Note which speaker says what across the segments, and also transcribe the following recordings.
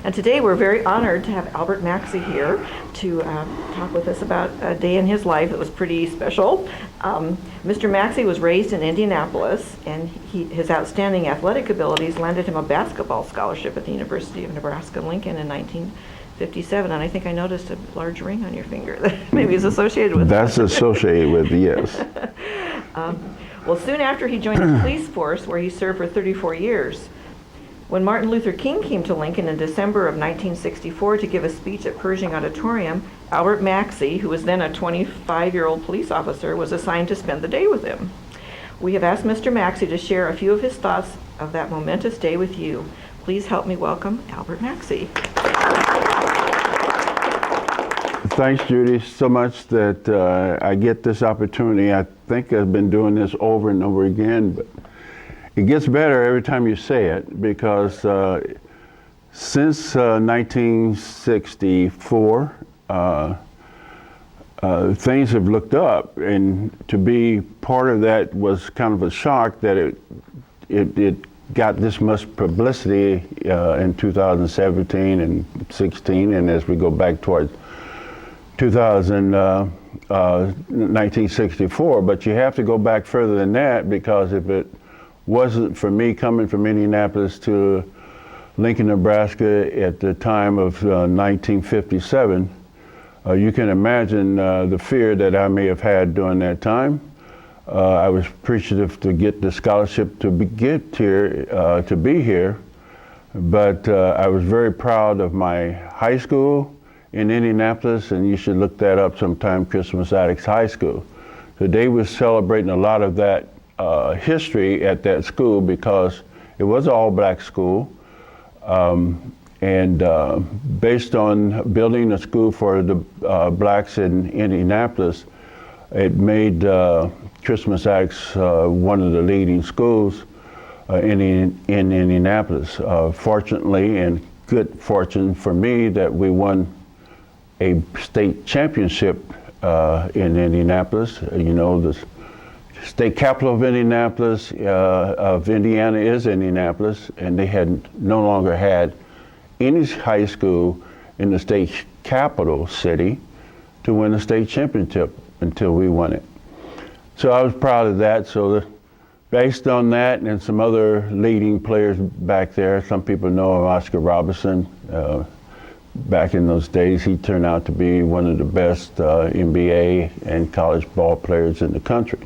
Speaker 1: And today we're very honored to have Albert Maxey here to talk with us about a day in his life that was pretty special. Mr. Maxey was raised in Indianapolis, and his outstanding athletic abilities landed him a basketball scholarship at the University of Nebraska-Lincoln in 1957. And I think I noticed a large ring on your finger that maybe is associated with
Speaker 2: That's associated with, yes.
Speaker 1: Well, soon after he joined the police force, where he served for 34 years. When Martin Luther King came to Lincoln in December of 1964 to give a speech at Pershing Auditorium, Albert Maxey, who was then a 25-year-old police officer, was assigned to spend the day with him. We have asked Mr. Maxey to share a few of his thoughts of that momentous day with you. Please help me welcome Albert Maxey.
Speaker 2: Thanks, Judy, so much that I get this opportunity. I think I've been doing this over and over again, but it gets better every time you say it, because since 1964, things have looked up, and to be part of that was kind of a shock that it got this much publicity in 2017 and 16, and as we go back towards 1964, but you have to go back further than that, because if it wasn't for me coming from Indianapolis to Lincoln, Nebraska at the time of 1957, you can imagine the fear that I may have had during that time. I was appreciative to get the scholarship to get here, to be here, but I was very proud of my high school in Indianapolis, and you should look that up sometime, Christmas Addicts High School. Today we're celebrating a lot of that history at that school, because it was an all-black school, and based on building a school for the blacks in Indianapolis, it made Christmas Addicts one of the leading schools in Indianapolis. Fortunately, and good fortune for me, that we won a state championship in Indianapolis. You know, the state capital of Indianapolis, of Indiana, is Indianapolis, and they had no longer had any high school in the state capital city to win a state championship until we won it. So I was proud of that. So based on that and some other leading players back there, some people know of Oscar Robertson. Back in those days, he turned out to be one of the best NBA and college ball players in the country.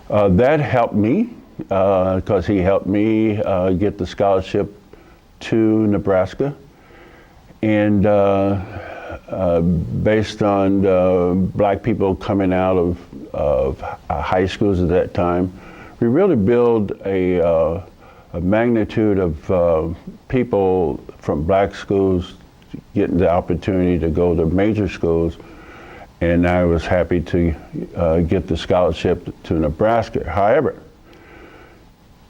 Speaker 2: That helped me, because he helped me get the scholarship to Nebraska. And based on black people coming out of high schools at that time, we really built a magnitude of people from black schools getting the opportunity to go to major schools, and I was happy to get the scholarship to Nebraska. However,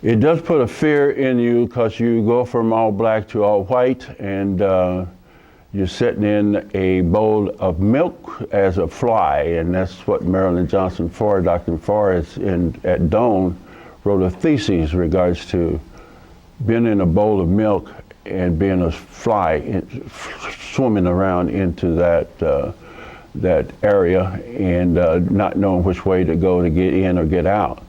Speaker 2: it does put a fear in you, because you go from all black to all white, and you're sitting in a bowl of milk as a fly, and that's what Marilyn Johnson Farr, Dr. Farr, at Doane, wrote a thesis regards to being in a bowl of milk and being a fly swimming around into that area, and not knowing which way to go to get in or get out.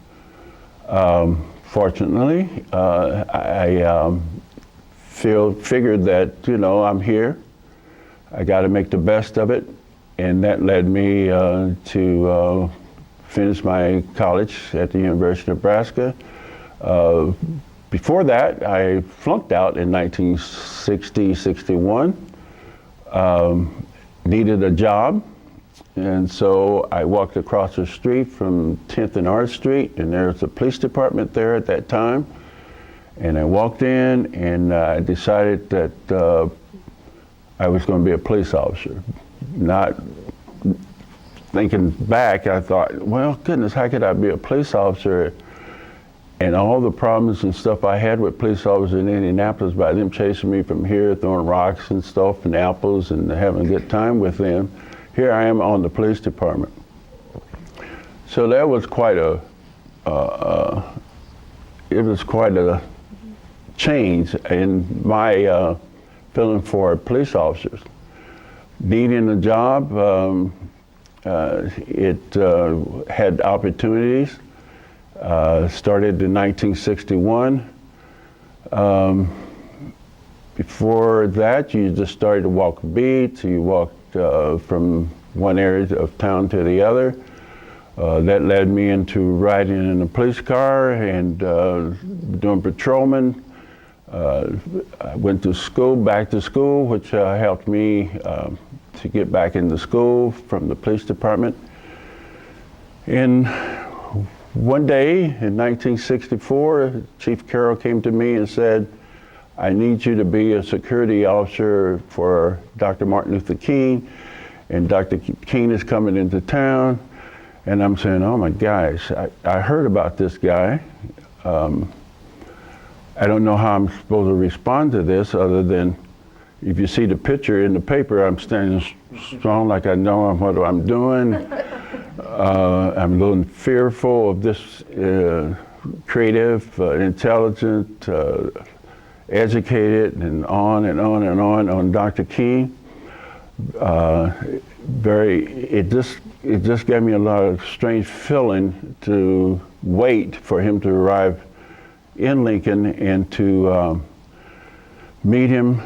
Speaker 2: Fortunately, I figured that, you know, I'm here. I got to make the best of it, and that led me to finish my college at the University of Nebraska. Before that, I flunked out in 1960-61, needed a job, and so I walked across the street from 10th and Art Street, and there's a police department there at that time, and I walked in, and I decided that I was going to be a police officer. Not thinking back, I thought, well, goodness, how could I be a police officer? And all the problems and stuff I had with police officers in Indianapolis, by them chasing me from here, throwing rocks and stuff and apples and having a good time with them, here I am on the police department. So that was quite a change in my filling for police officers. Needing a job, it had opportunities. Started in 1961. Before that, you just started to walk beats. You walked from one area of town to the other. That led me into riding in a police car and doing patrolman. I went to school, back to school, which helped me to get back into school from the police department. And one day in 1964, Chief Carroll came to me and said, I need you to be a security officer for Dr. Martin Luther King, and Dr. King is coming into town. And I'm saying, oh my gosh, I heard about this guy. I don't know how I'm supposed to respond to this other than if you see the picture in the paper, I'm standing strong like I know what I'm doing. I'm a little fearful of this creative, intelligent, educated, and on and on and on Dr. King. It just gave me a lot of strange feeling to wait for him to arrive in Lincoln and to meet him.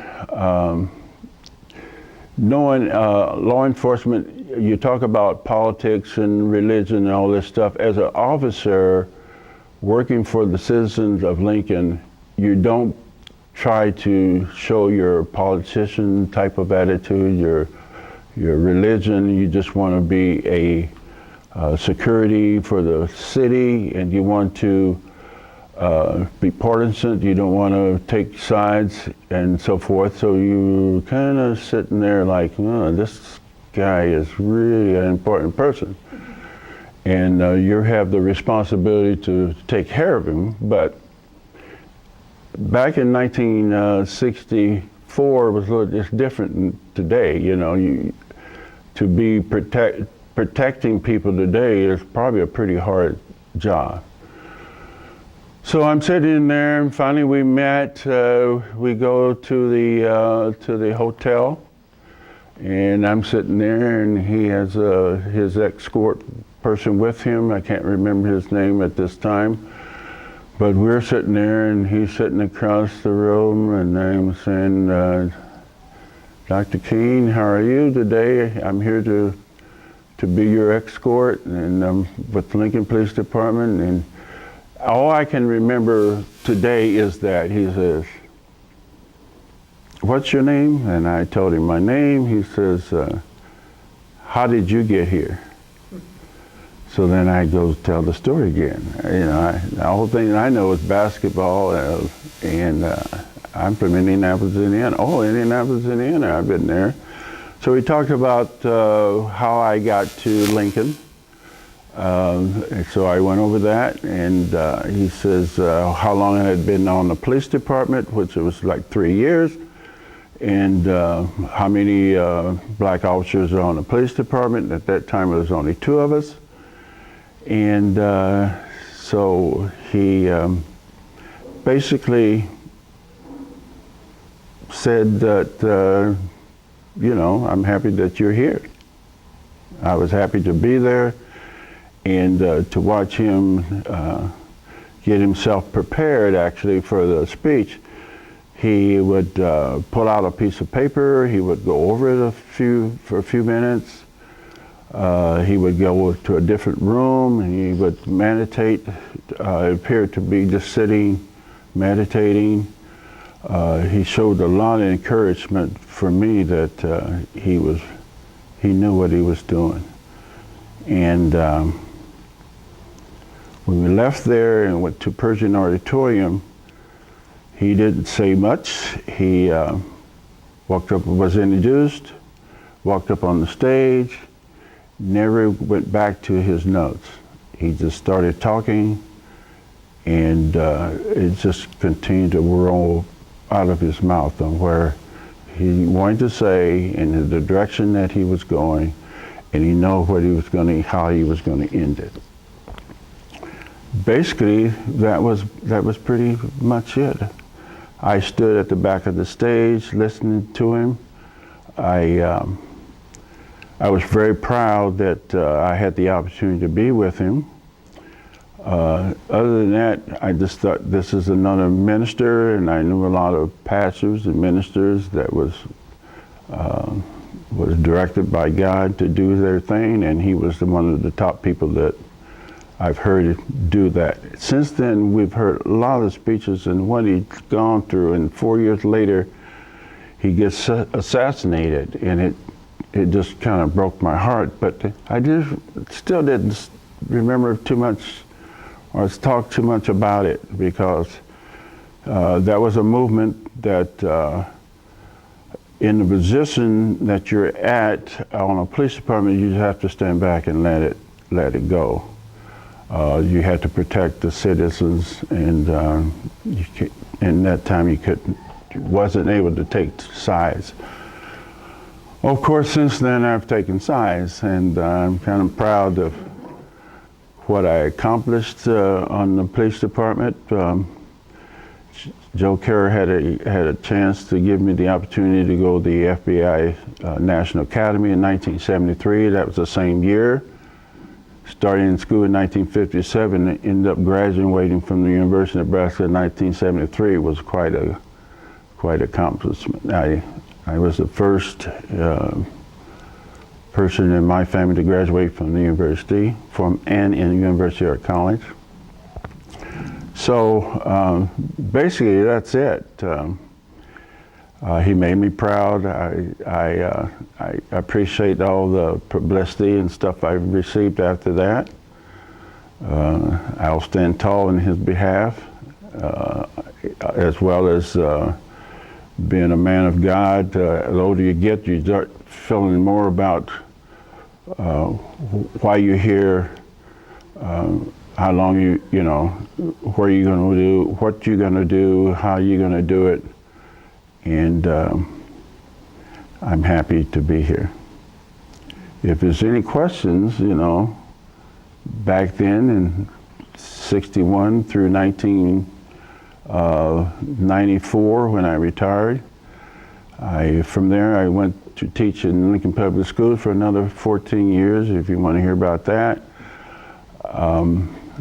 Speaker 2: Knowing law enforcement, you talk about politics and religion and all this stuff. As an officer working for the citizens of Lincoln, you don't try to show your politician type of attitude, your religion. You just want to be a security for the city, and you want to be partisan. You don't want to take sides and so forth. So you kind of sitting there like, oh, this guy is really an important person, and you have the responsibility to take care of him. But back in 1964 was a little just different than today. You know, to be protecting people today is probably a pretty hard job. So I'm sitting there, and finally we met. We go to the hotel, and I'm sitting there, and he has his escort person with him. I can't remember his name at this time, but we're sitting there, and he's sitting across the room, and I'm saying, Dr. King, how are you today? I'm here to be your escort, and I'm with the Lincoln Police Department. And all I can remember today is that he says, what's your name? And I told him my name. He says, how did you get here? So then I go tell the story again. You know, the whole thing I know is basketball, and I'm from Indianapolis, Indiana. Oh, Indianapolis, Indiana, I've been there. So we talked about how I got to Lincoln. So I went over that, and he says how long I had been on the police department, which it was like 3 years, and how many black officers are on the police department. At that time, it was only 2 of us. And so he basically said that, you know, I'm happy that you're here. I was happy to be there, and to watch him get himself prepared actually for the speech. He would pull out a piece of paper, he would go over it for a few minutes. He would go to a different room, and he would meditate. It appeared to be just sitting, meditating. He showed a lot of encouragement for me that he knew what he was doing. And when we left there and went to Pershing Auditorium, he didn't say much. He walked up, was introduced, walked up on the stage, never went back to his notes. He just started talking, and it just continued to roll out of his mouth on where he wanted to say and the direction that he was going, and he knew what he was going to, how he was going to end it. Basically, that was pretty much it. I stood at the back of the stage listening to him. I was very proud that I had the opportunity to be with him. Other than that, I just thought this is another minister, and I knew a lot of pastors and ministers that was directed by God to do their thing, and he was one of the top people that I've heard do that. Since then, we've heard a lot of speeches and what he's gone through, and 4 years later, he gets assassinated, and it just kind of broke my heart. But I just still didn't remember too much or talk too much about it, because that was a movement that in the position that you're at on a police department, you have to stand back and let it go. You had to protect the citizens, and in that time you wasn't able to take sides. Of course, since then I've taken sides, and I'm kind of proud of what I accomplished on the police department. Joe Kerr had a chance to give me the opportunity to go to the FBI National Academy in 1973. That was the same year. Starting in school in 1957, and ended up graduating from the University of Nebraska in 1973. It was quite an accomplishment. I was the first person in my family to graduate from the university, and in the University or college. So basically, that's it. He made me proud. I appreciate all the publicity and stuff I've received after that. I'll stand tall in his behalf, as well as being a man of God. The older you get, you start feeling more about why you're here, how long you know, where you're going to do, what you're going to do, how you're going to do it. And I'm happy to be here. If there's any questions, you know, back then in 61 through 1994 when I retired, from there I went to teach in Lincoln Public Schools for another 14 years, if you want to hear about that.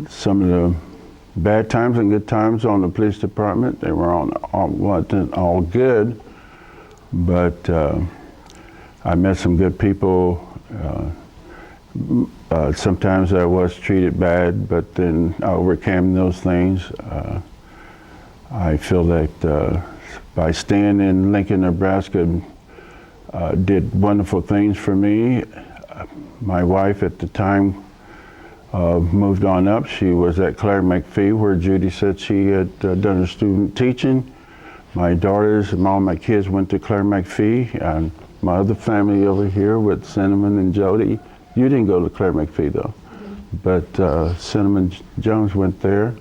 Speaker 2: Some of the bad times and good times on the police department, they were wasn't all good, but I met some good people. Sometimes I was treated bad, but then I overcame those things. I feel that by staying in Lincoln, Nebraska, did wonderful things for me. My wife at the time moved on up. She was at Claire McPhee, where Judy said she had done her student teaching. My daughters and all my kids went to Claire McPhee, and my other family over here with Cinnamon and Jody. You didn't go to Claire McPhee though, but Cinnamon Jones went there.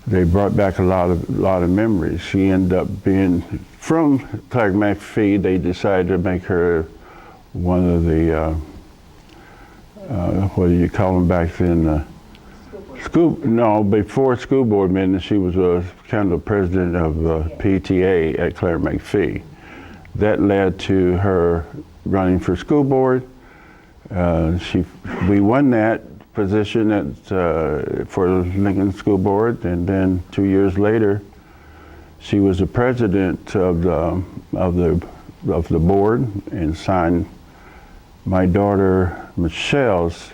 Speaker 2: They brought back a lot of memories. She ended up being from Claire McPhee. They decided to make her one of the what do you call them back then? Before school board meeting, she was kind of president of PTA at Claire McPhee. That led to her running for school board. We won that position for Lincoln School Board, and then 2 years later, she was the president of the board and signed my daughter Michelle's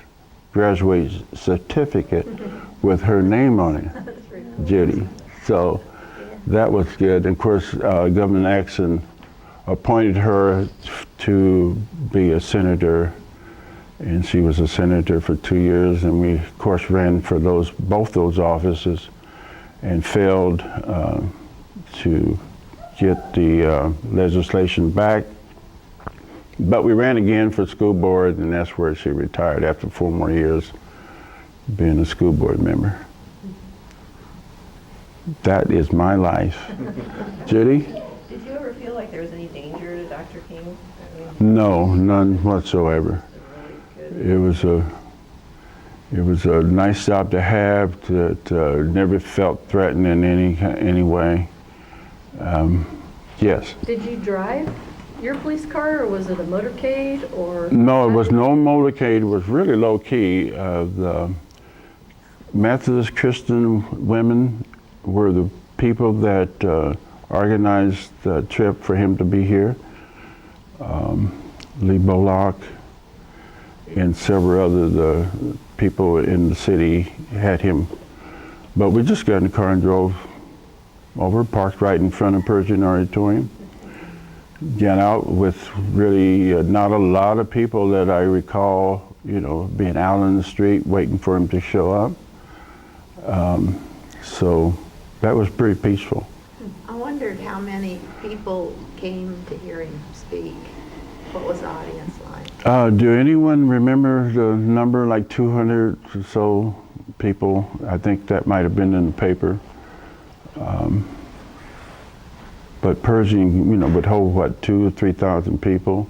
Speaker 2: graduate certificate with her name on it, Judy. So that was good. And of course, Governor Axon appointed her to be a senator, and she was a senator for 2 years, and we of course ran for both those offices and failed to get the legislation back. But we ran again for school board, and that's where she retired after 4 more years being a school board member. That is my life. Judy?
Speaker 1: Did you ever feel like there was any danger to Dr. King?
Speaker 2: No, none whatsoever. It was It was a nice job to have. That never felt threatened in any way. Yes.
Speaker 3: Did you drive your police car, or was it a motorcade, or?
Speaker 2: No, it was no motorcade. It was really low key. The Methodist Christian women were the people that organized the trip for him to be here. Lee Bullock and several other the people in the city had him. But we just got in the car and drove over, parked right in front of Pershing Auditorium. Got out with really not a lot of people that I recall, being out on the street waiting for him to show up. So that was pretty peaceful.
Speaker 4: I wondered how many people came to hear him speak. What was the audience like?
Speaker 2: Do anyone remember the number, like 200 or so people? I think that might have been in the paper. But Pershing, would hold, what, 2,000 or 3,000 people.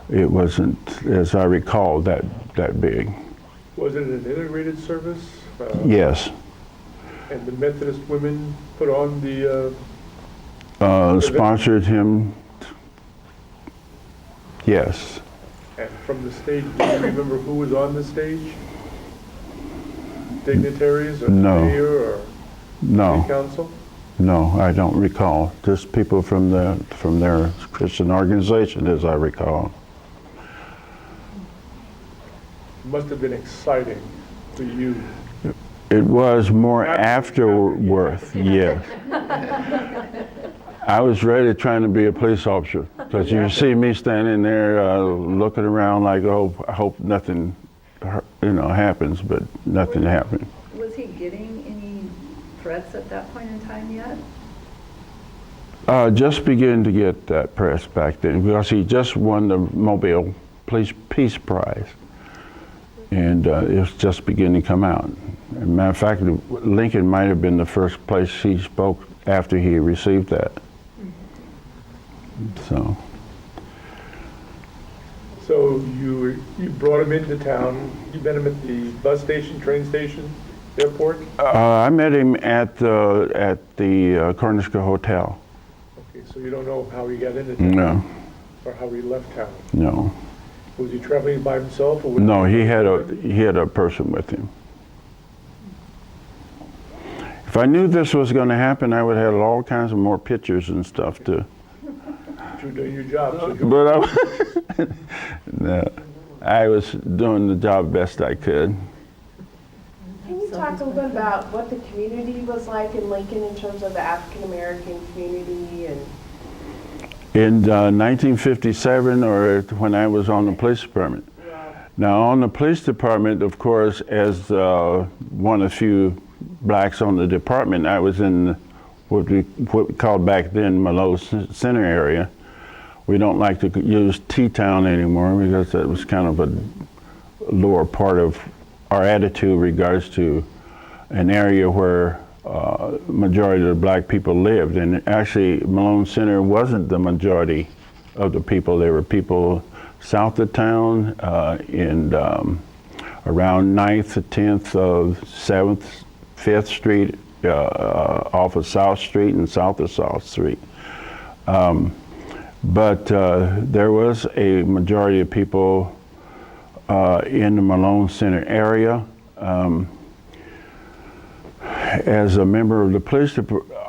Speaker 2: It wasn't, as I recall, that big.
Speaker 5: Was it an integrated service?
Speaker 2: Yes.
Speaker 5: And the Methodist women put on the...
Speaker 2: Sponsored him. Yes.
Speaker 5: And from the stage, do you remember who was on the stage? Dignitaries or
Speaker 2: No.
Speaker 5: mayor or
Speaker 2: No.
Speaker 5: city council?
Speaker 2: No, I don't recall. Just people from their Christian organization, as I recall.
Speaker 5: It must have been exciting for you.
Speaker 2: It was more afterward, yes. I was ready trying to be a police officer, because you see me standing there looking around like, oh, I hope nothing, happens, but nothing happened.
Speaker 3: Was he getting any threats at that point in time yet?
Speaker 2: Just beginning to get that press back then, because he just won the Mobile Police Peace Prize, and it was just beginning to come out. As a matter of fact, Lincoln might have been the first place he spoke after he received that. So
Speaker 5: you brought him into town. You met him at the bus station, train station, airport?
Speaker 2: I met him at the Corniska Hotel.
Speaker 5: Okay, so you don't know how he got into town?
Speaker 2: No,
Speaker 5: Or how he left town?
Speaker 2: no,
Speaker 5: Was he traveling by himself? Or
Speaker 2: no. He had a person with him. If I knew this was going to happen, I would have had all kinds of more pictures and stuff too.
Speaker 5: You were doing your job. So you
Speaker 2: But no, I was doing the job best I could.
Speaker 6: Can you talk a little bit about what the community was like in Lincoln in terms of the African American community? And
Speaker 2: In 1957, or when I was on the police department. Now, on the police department, of course, as one of the few blacks on the department, I was in what we called back then Malone Center area. We don't like to use T-Town anymore because that was kind of a lower part of our attitude in regards to an area where majority of the black people lived. And actually, Malone Center wasn't the majority of the people. There were people south of town in around 9th to 10th of 7th, 5th Street, off of South Street and south of South Street. But there was a majority of people in the Malone Center area. As a member of the police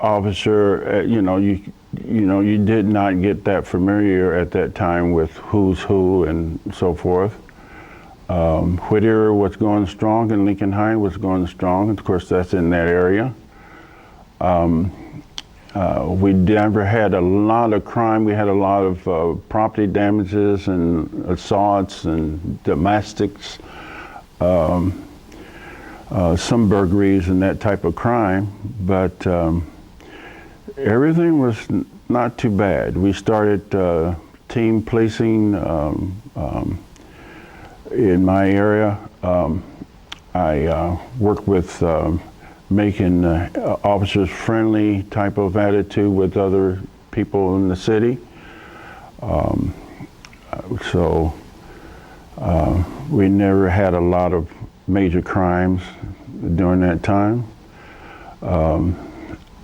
Speaker 2: officer, you did not get that familiar at that time with who's who and so forth. Whittier was going strong and Lincoln High was going strong. Of course, that's in that area. We never had a lot of crime. We had a lot of property damages and assaults and domestics, some burglaries and that type of crime, but everything was not too bad. We started team policing in my area. I worked with making officers friendly type of attitude with other people in the city. So we never had a lot of major crimes during that time.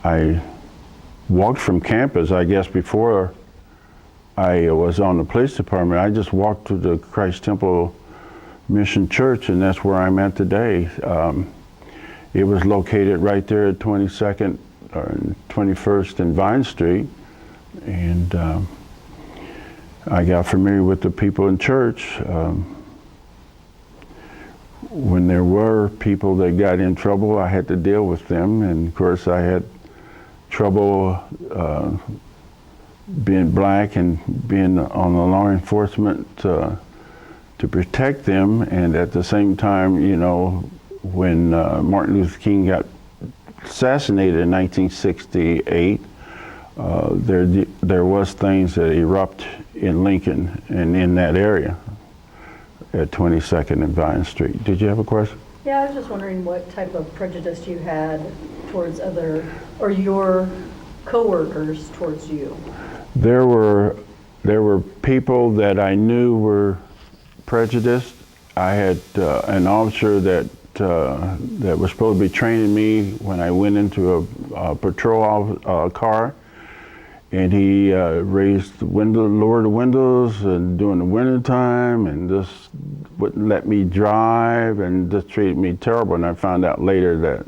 Speaker 2: I walked from campus, I guess, before I was on the police department. I just walked to the Christ Temple Mission Church, and that's where I'm at today. It was located right there at 22nd or 21st and Vine Street, and I got familiar with the people in church. When there were people that got in trouble, I had to deal with them, and of course I had trouble being black and being on the law enforcement to protect them, and at the same time, you know, when Martin Luther King got assassinated in 1968, there was things that erupt in Lincoln and in that area at 22nd and Vine Street. Did you have a question?
Speaker 3: Yeah, I was just wondering what type of prejudice you had towards other, or your coworkers towards you.
Speaker 2: There were people that I knew were prejudiced. I had an officer that was supposed to be training me when I went into a patrol car, and he raised the window, lowered the windows, and during the winter time, and just wouldn't let me drive, and just treated me terrible. And I found out later that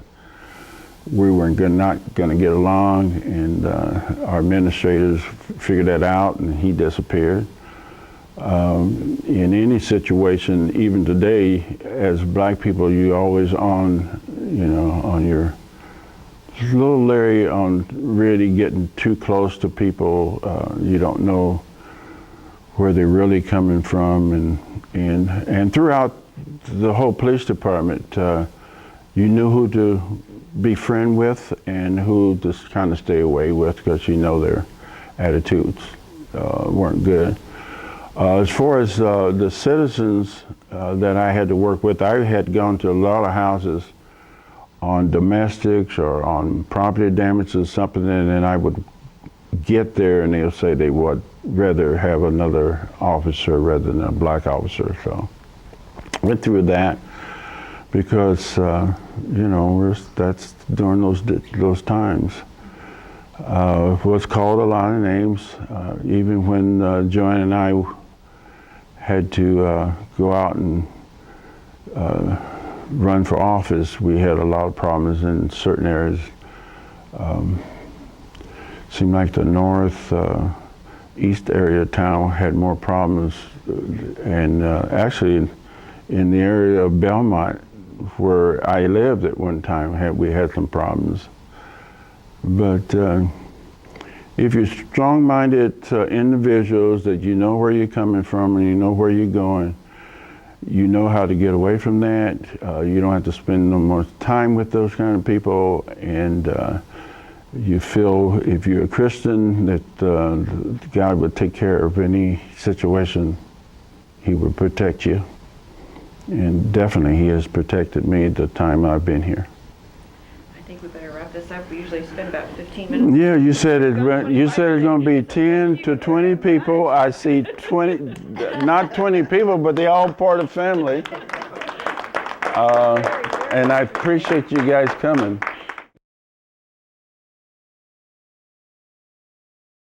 Speaker 2: we were not going to get along, and our administrators figured that out, and he disappeared. In any situation, even today, as black people, you're always on, you know, on your little leery on really getting too close to people. You don't know where they're really coming from, and throughout the whole police department, you knew who to be friend with and who to kind of stay away with, because you know their attitudes weren't good. As far as the citizens that I had to work with, I had gone to a lot of houses on domestics or on property damage or something, and then I would get there and they'll say they would rather have another officer rather than a black officer. So went through that because you know, that's during those times. Was called a lot of names, even when Joanne and I had to go out and run for office. We had a lot of problems in certain areas. Seemed like the north east area of town had more problems, and actually in the area of Belmont, where I lived at one time, we had some problems. But if you're strong-minded individuals, that you know where you're coming from and you know where you're going, you know how to get away from that. You don't have to spend no more time with those kind of people, and you feel, if you're a Christian, that God would take care of any situation. He would protect you. And definitely He has protected me the time I've been here.
Speaker 1: I think we better wrap this up. We usually spend about 15 minutes.
Speaker 2: Yeah, you said it's going to be 10 to 20 people. I see 20, not 20 people, but they all part of family. And I appreciate you guys coming.